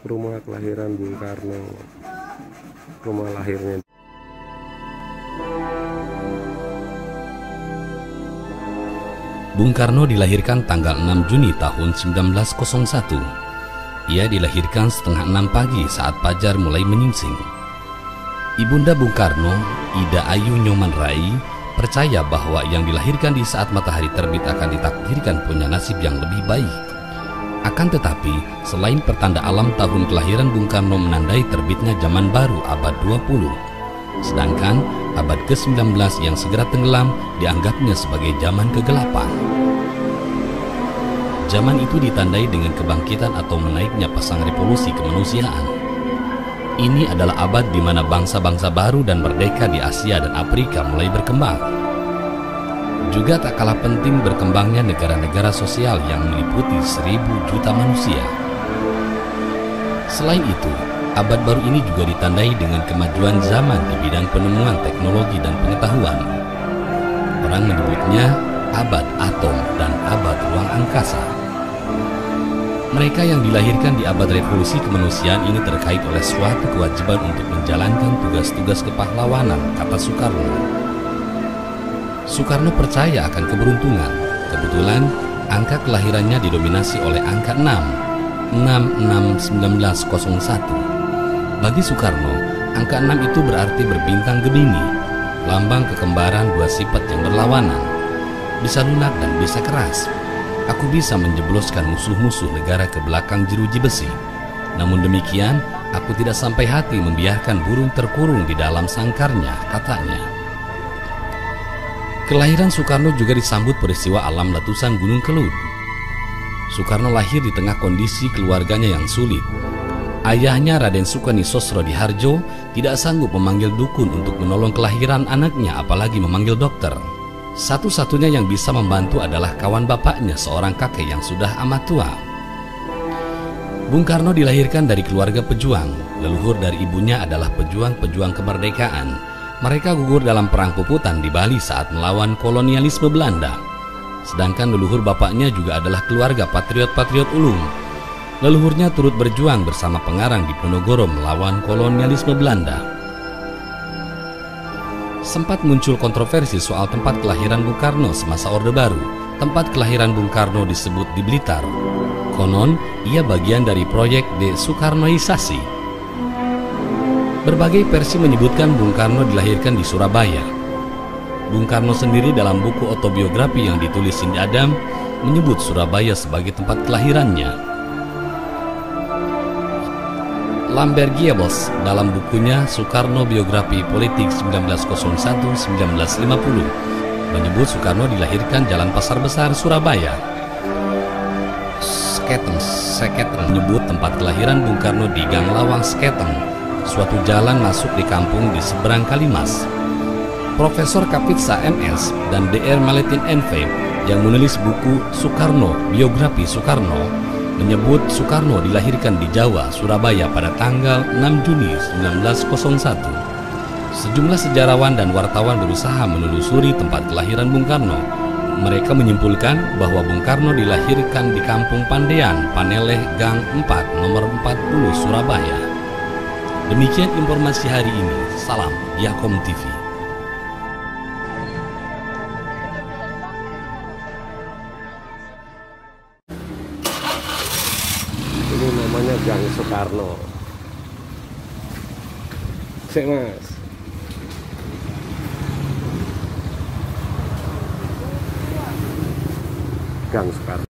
rumah kelahiran Bung Karno, rumah lahirnya. Bung Karno dilahirkan tanggal 6 Juni tahun 1901. Ia dilahirkan setengah 6 pagi saat fajar mulai menyingsing. Ibunda Bung Karno, Ida Ayu Nyoman Rai, percaya bahwa yang dilahirkan di saat matahari terbit akan ditakdirkan punya nasib yang lebih baik. Akan tetapi, selain pertanda alam, tahun kelahiran Bung Karno menandai terbitnya zaman baru abad 20. Sedangkan abad ke-19 yang segera tenggelam dianggapnya sebagai zaman kegelapan. Zaman itu ditandai dengan kebangkitan atau menaiknya pasang revolusi kemanusiaan. Ini adalah abad di mana bangsa-bangsa baru dan merdeka di Asia dan Afrika mulai berkembang. Juga tak kalah penting berkembangnya negara-negara sosial yang meliputi 1.000 juta manusia. Selain itu, abad baru ini juga ditandai dengan kemajuan zaman di bidang penemuan teknologi dan pengetahuan. Orang menyebutnya abad atom dan abad ruang angkasa. Mereka yang dilahirkan di abad revolusi kemanusiaan ini terkait oleh suatu kewajiban untuk menjalankan tugas-tugas kepahlawanan, kata Soekarno. Soekarno percaya akan keberuntungan. Kebetulan, angka kelahirannya didominasi oleh angka 6, 661901. Bagi Soekarno, angka 6 itu berarti berbintang Gemini, lambang kekembaran dua sifat yang berlawanan, bisa lunak dan bisa keras. Aku bisa menjebloskan musuh-musuh negara ke belakang jeruji besi. Namun demikian, aku tidak sampai hati membiarkan burung terkurung di dalam sangkarnya, katanya. Kelahiran Soekarno juga disambut peristiwa alam letusan Gunung Kelud. Soekarno lahir di tengah kondisi keluarganya yang sulit. Ayahnya Raden Sukani Sosrodihardjo tidak sanggup memanggil dukun untuk menolong kelahiran anaknya, apalagi memanggil dokter. Satu-satunya yang bisa membantu adalah kawan bapaknya, seorang kakek yang sudah amat tua. Bung Karno dilahirkan dari keluarga pejuang. Leluhur dari ibunya adalah pejuang-pejuang kemerdekaan. Mereka gugur dalam perang Puputan di Bali saat melawan kolonialisme Belanda. Sedangkan leluhur bapaknya juga adalah keluarga patriot-patriot ulung. Leluhurnya turut berjuang bersama pengarang di Ponorogo melawan kolonialisme Belanda. Sempat muncul kontroversi soal tempat kelahiran Bung Karno semasa Orde Baru. Tempat kelahiran Bung Karno disebut di Blitar. Konon, ia bagian dari proyek desoekarnoisasi. Berbagai versi menyebutkan Bung Karno dilahirkan di Surabaya. Bung Karno sendiri dalam buku autobiografi yang ditulis Cindy Adam menyebut Surabaya sebagai tempat kelahirannya. Lambert Giebels dalam bukunya Soekarno Biografi Politik 1901-1950 menyebut Soekarno dilahirkan Jalan Pasar Besar, Surabaya. Seketen menyebut tempat kelahiran Bung Karno di Gang Lawang Seketen, suatu jalan masuk di kampung di seberang Kalimas. Profesor Kapitsa MS dan Dr. Maletin NV yang menulis buku Soekarno Biografi Soekarno menyebut Soekarno dilahirkan di Jawa, Surabaya pada tanggal 6 Juni 1901. Sejumlah sejarawan dan wartawan berusaha menelusuri tempat kelahiran Bung Karno. Mereka menyimpulkan bahwa Bung Karno dilahirkan di Kampung Pandean, Paneleh, Gang 4, nomor 40, Surabaya. Demikian informasi hari ini. Salam Yakom TV. Ini namanya Gang Soekarno. Cek Mas. Gang Soekarno.